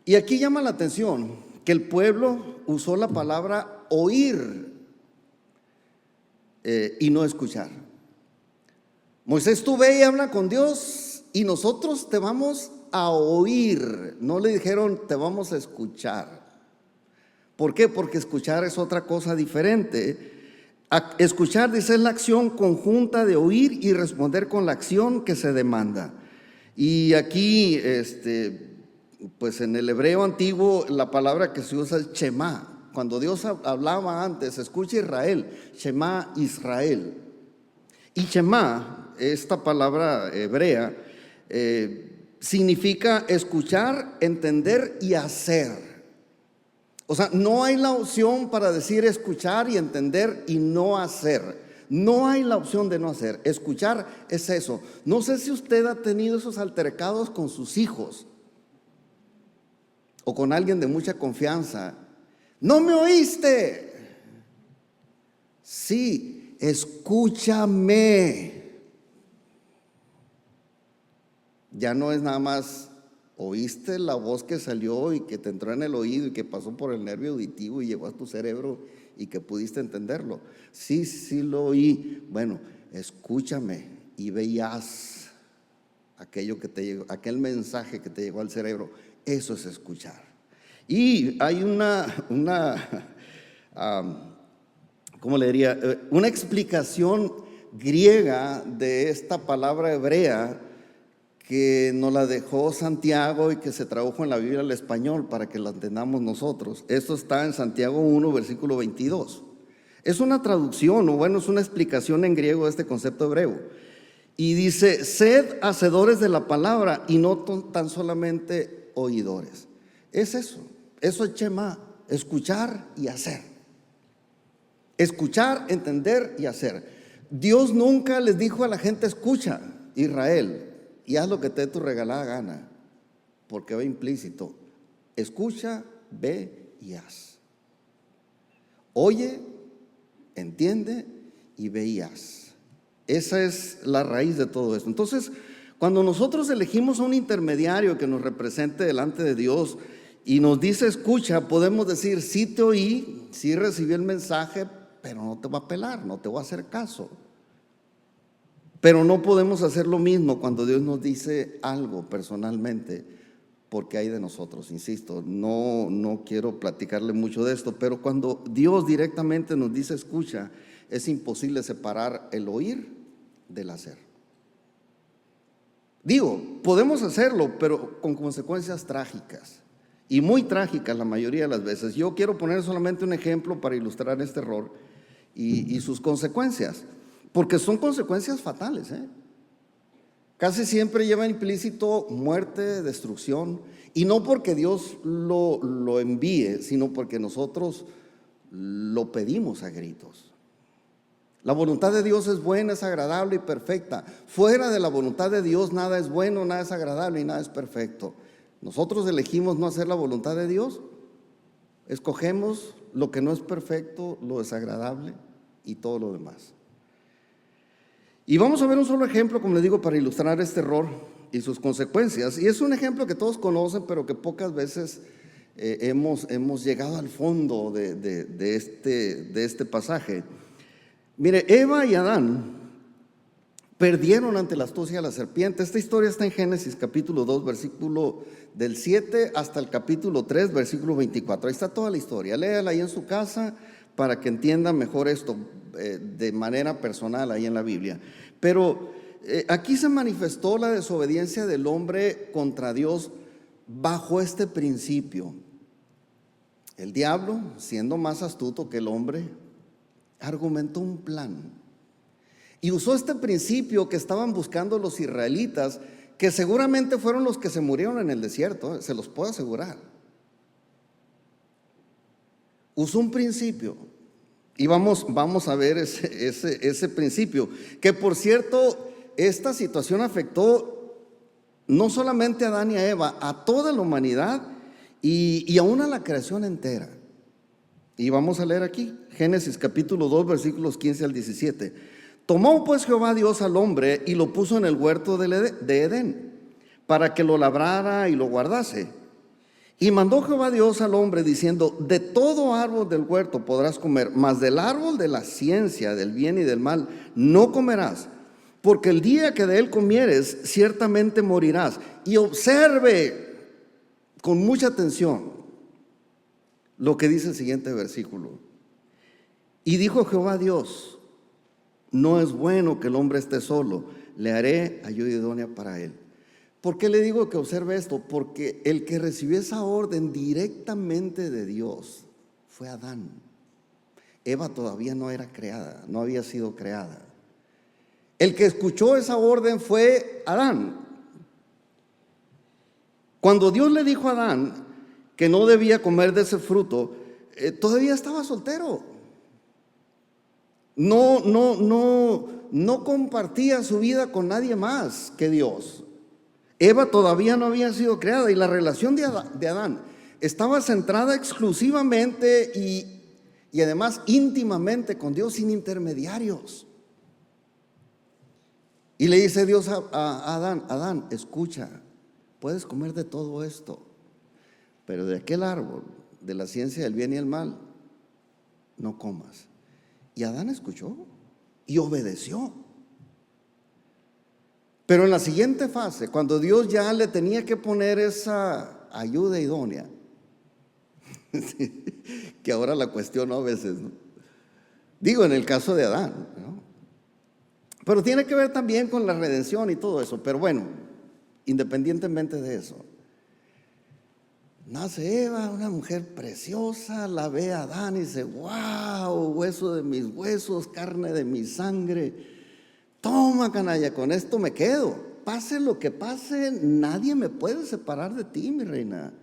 Y aquí llama la atención que el pueblo usó la palabra oír y no escuchar. Moisés, tú ve y habla con Dios y nosotros te vamos a oír. No le dijeron te vamos a escuchar. ¿Por qué? Porque escuchar es otra cosa diferente. Escuchar, dice, es la acción conjunta de oír y responder con la acción que se demanda. Y aquí, pues en el hebreo antiguo, la palabra que se usa es Shema. Cuando Dios hablaba antes, escucha Israel, Shema Israel. Y Shema, esta palabra hebrea, significa escuchar, entender y hacer. O sea, no hay la opción para decir escuchar y entender y no hacer. No hay la opción de no hacer. Escuchar es eso. No sé si usted ha tenido esos altercados con sus hijos o con alguien de mucha confianza. ¿No me oíste? Sí, escúchame. Ya no es nada más, oíste la voz que salió y que te entró en el oído y que pasó por el nervio auditivo y llegó a tu cerebro y que pudiste entenderlo. Sí, sí lo oí. Bueno, escúchame y veías aquello que te llegó, aquel mensaje que te llegó al cerebro. Eso es escuchar. Y hay ¿cómo le diría? Una explicación griega de esta palabra hebrea que nos la dejó Santiago y que se tradujo en la Biblia al español para que la entendamos nosotros. Esto está en Santiago 1, versículo 22. Es una traducción, o bueno, es una explicación en griego de este concepto hebreo. Y dice, sed hacedores de la palabra y no tan solamente oidores. Es eso es Shema, escuchar y hacer. Escuchar, entender y hacer. Dios nunca les dijo a la gente, escucha, Israel, y haz lo que te dé tu regalada gana, porque va implícito. Escucha, ve y haz. Oye, entiende y ve y haz. Esa es la raíz de todo esto. Entonces, cuando nosotros elegimos a un intermediario que nos represente delante de Dios y nos dice escucha, podemos decir sí te oí, sí recibí el mensaje, pero no te voy a pelar, no te voy a hacer caso. Pero no podemos hacer lo mismo cuando Dios nos dice algo personalmente, porque hay de nosotros, insisto, no quiero platicarle mucho de esto, pero cuando Dios directamente nos dice escucha, es imposible separar el oír del hacer. Digo, podemos hacerlo, pero con consecuencias trágicas, y muy trágicas la mayoría de las veces. Yo quiero poner solamente un ejemplo para ilustrar este error y sus consecuencias. Porque son consecuencias fatales, Casi siempre lleva implícito muerte, destrucción, y no porque Dios lo envíe, sino porque nosotros lo pedimos a gritos. La voluntad de Dios es buena, es agradable y perfecta. Fuera de la voluntad de Dios nada es bueno, nada es agradable y nada es perfecto. Nosotros elegimos no hacer la voluntad de Dios, escogemos lo que no es perfecto, lo desagradable y todo lo demás. Y vamos a ver un solo ejemplo, como les digo, para ilustrar este error y sus consecuencias. Y es un ejemplo que todos conocen, pero que pocas veces hemos llegado al fondo de este pasaje. Mire, Eva y Adán perdieron ante la astucia de la serpiente. Esta historia está en Génesis capítulo 2, versículo del 7 hasta el capítulo 3, versículo 24. Ahí está toda la historia. Léala ahí en su casa para que entiendan mejor esto de manera personal ahí en la Biblia. Pero aquí se manifestó la desobediencia del hombre contra Dios bajo este principio. El diablo, siendo más astuto que el hombre, argumentó un plan y usó este principio que estaban buscando los israelitas, que seguramente fueron los que se murieron en el desierto, se los puedo asegurar. Usó un principio y vamos a ver ese principio, que por cierto, esta situación afectó no solamente a Adán y a Eva, a toda la humanidad y aún a la creación entera. Y vamos a leer aquí, Génesis capítulo 2, versículos 15 al 17. Tomó pues Jehová Dios al hombre y lo puso en el huerto de Edén, para que lo labrara y lo guardase. Y mandó Jehová Dios al hombre diciendo: de todo árbol del huerto podrás comer, mas del árbol de la ciencia del bien y del mal no comerás, porque el día que de él comieres ciertamente morirás. Y observe con mucha atención lo que dice el siguiente versículo. Y dijo Jehová Dios: no es bueno que el hombre esté solo, le haré ayuda idónea para él. ¿Por qué le digo que observe esto? Porque el que recibió esa orden directamente de Dios fue Adán. Eva todavía no era creada, no había sido creada. El que escuchó esa orden fue Adán. Cuando Dios le dijo a Adán que no debía comer de ese fruto, todavía estaba soltero. No compartía su vida con nadie más que Dios. Eva todavía no había sido creada y la relación de Adán estaba centrada exclusivamente y además íntimamente con Dios, sin intermediarios. Y le dice Dios a Adán: Adán, escucha, puedes comer de todo esto, pero de aquel árbol, de la ciencia del bien y el mal, no comas. Y Adán escuchó y obedeció. Pero en la siguiente fase, cuando Dios ya le tenía que poner esa ayuda idónea, que ahora la cuestiono a veces, ¿no? Digo, en el caso de Adán, ¿no? Pero tiene que ver también con la redención y todo eso. Pero bueno, independientemente de eso, nace Eva, una mujer preciosa, la ve a Adán y dice: wow, hueso de mis huesos, carne de mi sangre. Toma, canalla, con esto me quedo. Pase lo que pase, nadie me puede separar de ti, mi reina.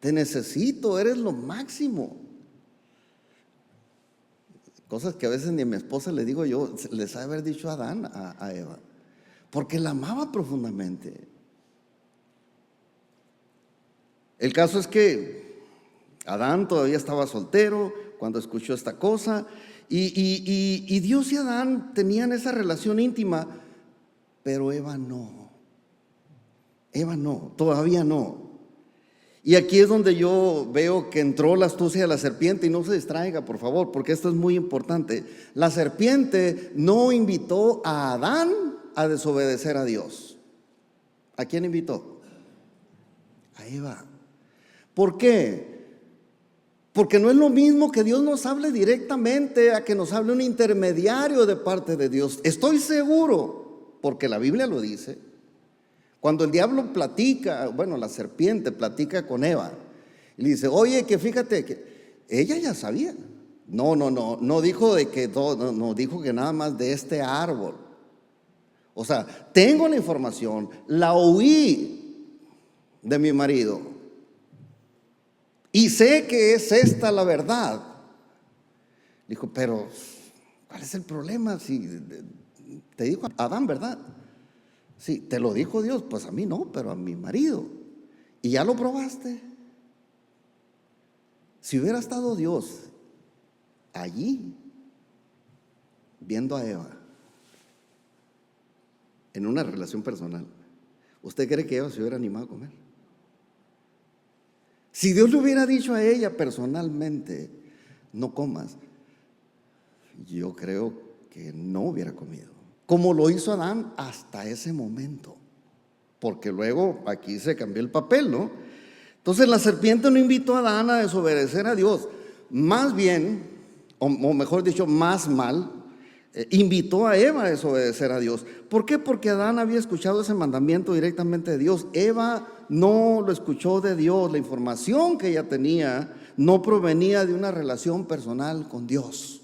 Te necesito, eres lo máximo. Cosas que a veces ni a mi esposa le digo yo, les ha de haber dicho a Adán, a Eva, porque la amaba profundamente. El caso es que Adán todavía estaba soltero cuando escuchó esta cosa. Y Dios y Adán tenían esa relación íntima, pero Eva no, todavía no. Y aquí es donde yo veo que entró la astucia de la serpiente. Y no se distraiga, por favor, porque esto es muy importante. La serpiente no invitó a Adán a desobedecer a Dios. ¿A quién invitó? A Eva. ¿Por qué? Porque no es lo mismo que Dios nos hable directamente a que nos hable un intermediario de parte de Dios. Estoy seguro, porque la Biblia lo dice, cuando el diablo platica, bueno, la serpiente platica con Eva y le dice: oye, que fíjate que ella ya sabía. No dijo de que todo, no dijo que nada más de este árbol. O sea, tengo la información, la oí de mi marido. Y sé que es esta la verdad. Dijo: pero ¿cuál es el problema? Si te dijo Adán, ¿verdad? Sí, te lo dijo Dios. Pues a mí no, pero a mi marido. ¿Y ya lo probaste? Si hubiera estado Dios allí viendo a Eva en una relación personal, ¿usted cree que Eva se hubiera animado a comer? Si Dios le hubiera dicho a ella personalmente: no comas, yo creo que no hubiera comido, como lo hizo Adán hasta ese momento, porque luego aquí se cambió el papel, ¿no? Entonces la serpiente no invitó a Adán a desobedecer a Dios. Más bien, o mejor dicho, más mal, invitó a Eva a desobedecer a Dios. ¿Por qué? Porque Adán había escuchado ese mandamiento directamente de Dios. Eva no lo escuchó de Dios. La información que ella tenía no provenía de una relación personal con Dios.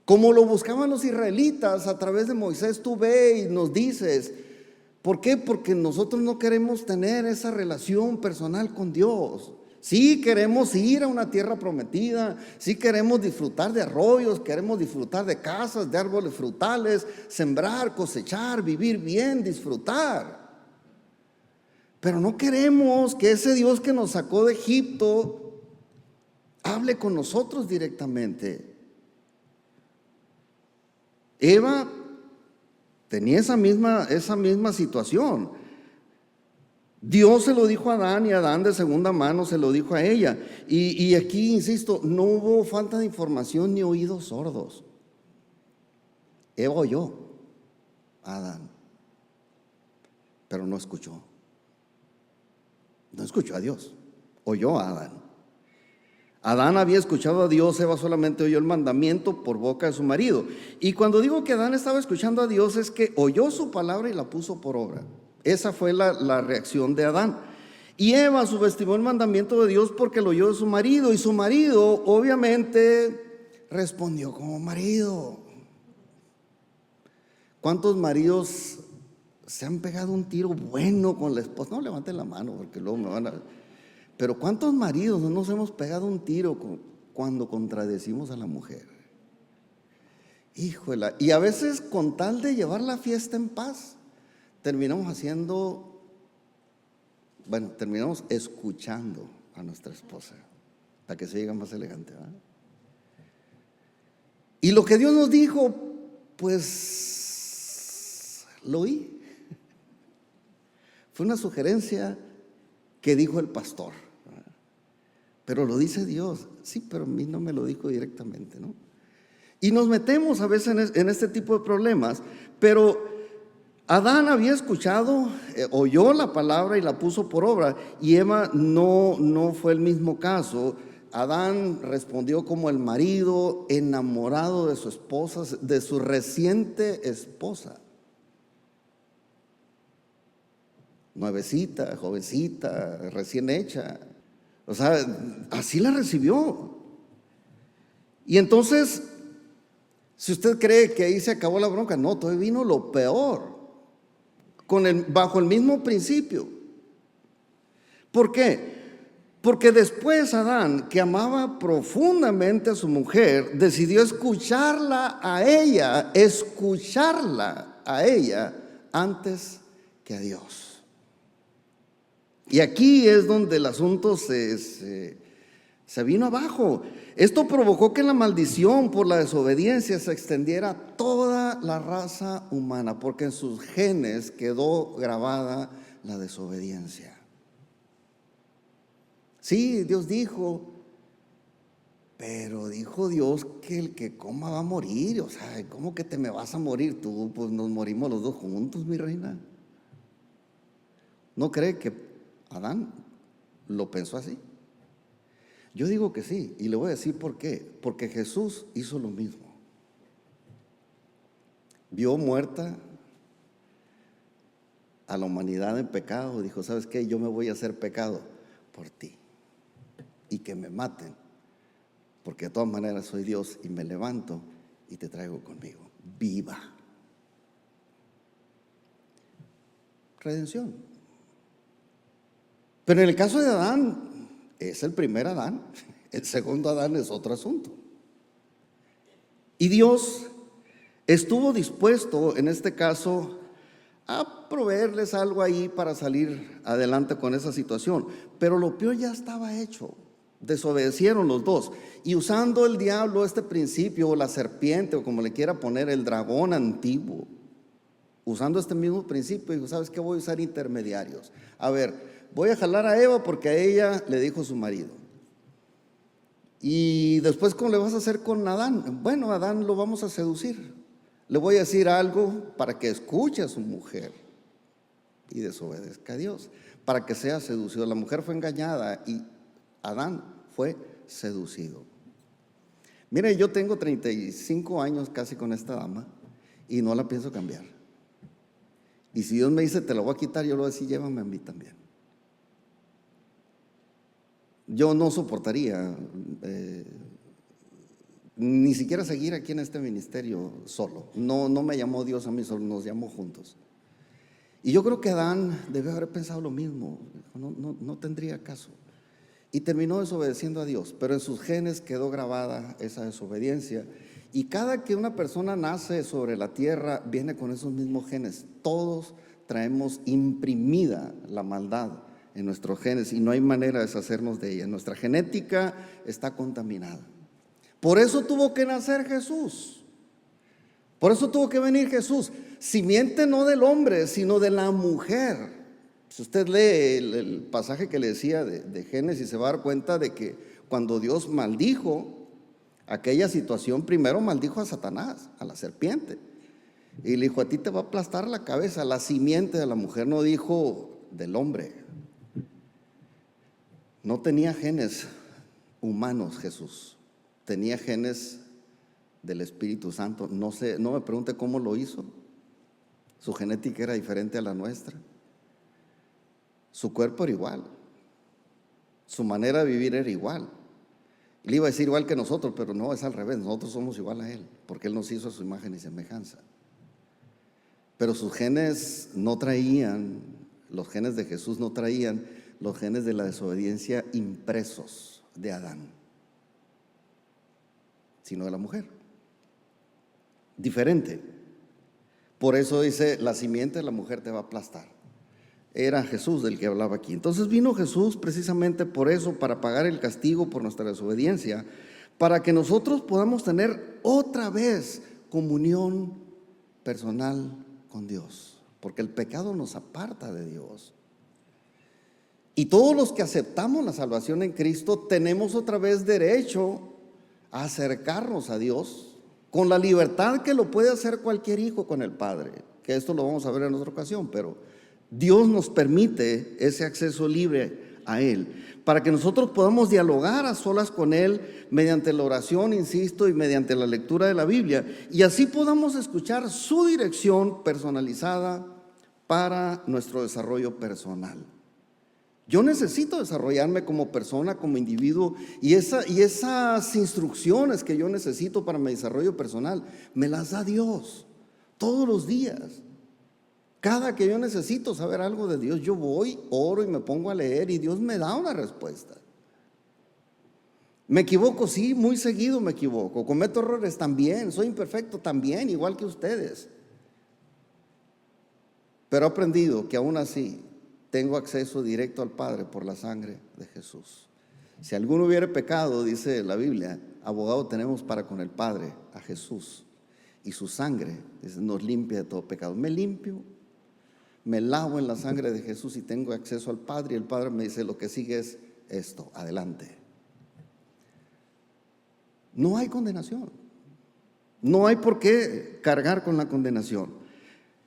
Como lo buscaban los israelitas a través de Moisés, tú ve y nos dices, ¿por qué? Porque nosotros no queremos tener esa relación personal con Dios. Sí queremos ir a una tierra prometida, sí queremos disfrutar de arroyos, queremos disfrutar de casas, de árboles frutales, sembrar, cosechar, vivir bien, disfrutar. Pero no queremos que ese Dios que nos sacó de Egipto hable con nosotros directamente. Eva tenía esa misma situación. Dios se lo dijo a Adán y Adán de segunda mano se lo dijo a ella. Y aquí, insisto, no hubo falta de información ni oídos sordos. Eva oyó a Adán, pero no escuchó. No escuchó a Dios, oyó a Adán. Adán había escuchado a Dios, Eva solamente oyó el mandamiento por boca de su marido. Y cuando digo que Adán estaba escuchando a Dios es que oyó su palabra y la puso por obra. Esa fue la reacción de Adán. Y Eva subestimó el mandamiento de Dios porque lo oyó de su marido. Y su marido obviamente respondió como marido. ¿Cuántos maridos se han pegado un tiro bueno con la esposa? No levanten la mano porque luego me van a... Pero ¿cuántos maridos no nos hemos pegado un tiro cuando contradecimos a la mujer? Híjole, y a veces con tal de llevar la fiesta en paz, terminamos escuchando a nuestra esposa para que se diga más elegante, ¿verdad? Y lo que Dios nos dijo, pues lo oí. Fue una sugerencia que dijo el pastor, ¿verdad? Pero lo dice Dios. Sí, pero a mí no me lo dijo directamente, ¿no? Y nos metemos a veces en este tipo de problemas, pero Adán había escuchado, oyó la palabra y la puso por obra, y Eva no fue el mismo caso. Adán respondió como el marido enamorado de su esposa, de su reciente esposa. Nuevecita, jovencita, recién hecha. O sea, así la recibió. Y entonces, si usted cree que ahí se acabó la bronca, no, todavía vino lo peor. Bajo el mismo principio. ¿Por qué? Porque después Adán, que amaba profundamente a su mujer, decidió escucharla a ella antes que a Dios. Y aquí es donde el asunto se vino abajo. Esto provocó que la maldición por la desobediencia se extendiera a toda la raza humana, porque en sus genes quedó grabada la desobediencia. Sí, Dios dijo, pero dijo Dios que el que coma va a morir. O sea, ¿cómo que te me vas a morir tú? Pues nos morimos los dos juntos, mi reina. ¿No cree que Adán lo pensó así? Yo digo que sí, y le voy a decir por qué. Porque Jesús hizo lo mismo. Vio muerta a la humanidad en pecado. Dijo, ¿sabes qué? Yo me voy a hacer pecado por ti. Y que me maten. Porque de todas maneras soy Dios y me levanto y te traigo conmigo. Viva. Redención. Pero en el caso de Adán, es el primer Adán. El segundo Adán es otro asunto. Y Dios estuvo dispuesto, en este caso, a proveerles algo ahí para salir adelante con esa situación. Pero lo peor ya estaba hecho. Desobedecieron los dos. Y usando el diablo este principio, o la serpiente, o como le quiera poner, el dragón antiguo, usando este mismo principio, dijo, ¿sabes qué? Voy a usar intermediarios. A ver, voy a jalar a Eva porque a ella le dijo su marido. Y después, ¿cómo le vas a hacer con Adán? Bueno, a Adán lo vamos a seducir. Le voy a decir algo para que escuche a su mujer y desobedezca a Dios, para que sea seducido. La mujer fue engañada y Adán fue seducido. Mire, yo tengo 35 años casi con esta dama y no la pienso cambiar. Y si Dios me dice, te la voy a quitar, yo le voy a decir, llévame a mí también. Yo no soportaría ni siquiera seguir aquí en este ministerio solo. No me llamó Dios a mí solo, nos llamó juntos. Y yo creo que Adán debe haber pensado lo mismo. No tendría caso. Y terminó desobedeciendo a Dios, pero en sus genes quedó grabada esa desobediencia. Y cada que una persona nace sobre la tierra, viene con esos mismos genes. Todos traemos imprimida la maldad en nuestros genes y no hay manera de deshacernos de ella. Nuestra genética está contaminada. Por eso tuvo que nacer Jesús. Por eso tuvo que venir Jesús. Simiente no del hombre, sino de la mujer. Si usted lee el pasaje que le decía de Génesis, se va a dar cuenta de que cuando Dios maldijo aquella situación, primero maldijo a Satanás, a la serpiente. Y le dijo, a ti te va a aplastar la cabeza, la simiente de la mujer. No dijo del hombre. No tenía genes humanos Jesús, tenía genes del Espíritu Santo. No sé, no me pregunte cómo lo hizo. Su genética era diferente a la nuestra. Su cuerpo era igual. Su manera de vivir era igual. Le iba a decir igual que nosotros, pero no, es al revés. Nosotros somos igual a Él, porque Él nos hizo a su imagen y semejanza. Pero sus genes no traían, los genes de Jesús no traían los genes de la desobediencia impresos de Adán, sino de la mujer. Diferente. Por eso dice, la simiente de la mujer te va a aplastar. Era Jesús del que hablaba aquí. Entonces vino Jesús precisamente por eso, para pagar el castigo por nuestra desobediencia, para que nosotros podamos tener otra vez comunión personal con Dios, porque el pecado nos aparta de Dios. Y todos los que aceptamos la salvación en Cristo tenemos otra vez derecho a acercarnos a Dios con la libertad que lo puede hacer cualquier hijo con el Padre, que esto lo vamos a ver en otra ocasión, pero Dios nos permite ese acceso libre a Él, para que nosotros podamos dialogar a solas con Él mediante la oración, insisto, y mediante la lectura de la Biblia, y así podamos escuchar su dirección personalizada para nuestro desarrollo personal. Yo necesito desarrollarme como persona, como individuo, y esas instrucciones que yo necesito para mi desarrollo personal, me las da Dios todos los días. Cada que yo necesito saber algo de Dios, yo voy, oro y me pongo a leer y Dios me da una respuesta. Me equivoco, sí, muy seguido me equivoco. Cometo errores también, soy imperfecto también, igual que ustedes. Pero he aprendido que aún así tengo acceso directo al Padre por la sangre de Jesús. Si alguno hubiera pecado, dice la Biblia, abogado tenemos para con el Padre, a Jesús. Y su sangre nos limpia de todo pecado. Me limpio, me lavo en la sangre de Jesús y tengo acceso al Padre. Y el Padre me dice, lo que sigue es esto, adelante. No hay condenación. No hay por qué cargar con la condenación.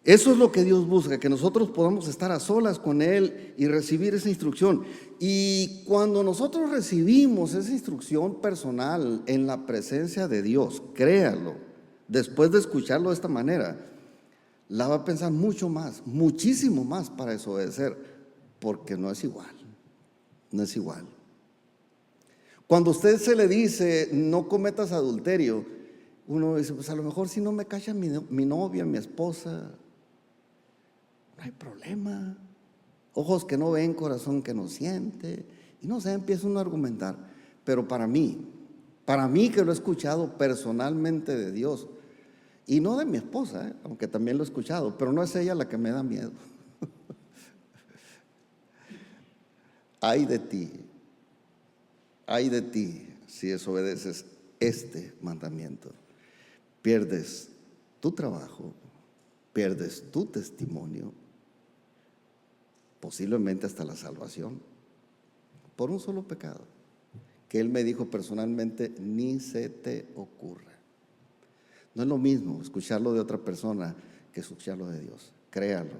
Eso es lo que Dios busca, que nosotros podamos estar a solas con Él y recibir esa instrucción. Y cuando nosotros recibimos esa instrucción personal en la presencia de Dios, créalo, después de escucharlo de esta manera, la va a pensar mucho más, muchísimo más para desobedecer, porque no es igual, no es igual. Cuando a usted se le dice, no cometas adulterio, uno dice, pues a lo mejor si no me cacha mi novia, mi esposa, no hay problema. Ojos que no ven, corazón que no siente. Y no sé, empieza uno a argumentar. Pero para mí que lo he escuchado personalmente de Dios, y no de mi esposa, aunque también lo he escuchado, pero no es ella la que me da miedo. Ay de ti si desobedeces este mandamiento. Pierdes tu trabajo, pierdes tu testimonio, posiblemente hasta la salvación, por un solo pecado, que Él me dijo personalmente, ni se te ocurra. No es lo mismo escucharlo de otra persona que escucharlo de Dios, créalo.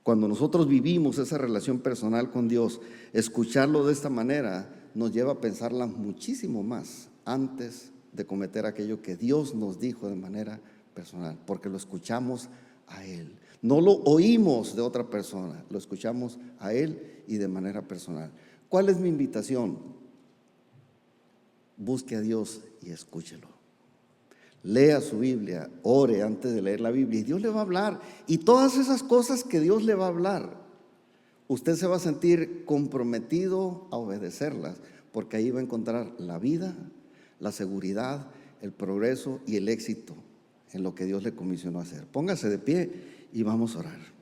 Cuando nosotros vivimos esa relación personal con Dios, escucharlo de esta manera nos lleva a pensarla muchísimo más antes de cometer aquello que Dios nos dijo de manera personal, porque lo escuchamos a Él. No lo oímos de otra persona, lo escuchamos a Él y de manera personal. ¿Cuál es mi invitación? Busque a Dios y escúchelo. Lea su Biblia, ore antes de leer la Biblia y Dios le va a hablar. Y todas esas cosas que Dios le va a hablar, usted se va a sentir comprometido a obedecerlas, porque ahí va a encontrar la vida, la seguridad, el progreso y el éxito en lo que Dios le comisionó a hacer. Póngase de pie y vamos a orar.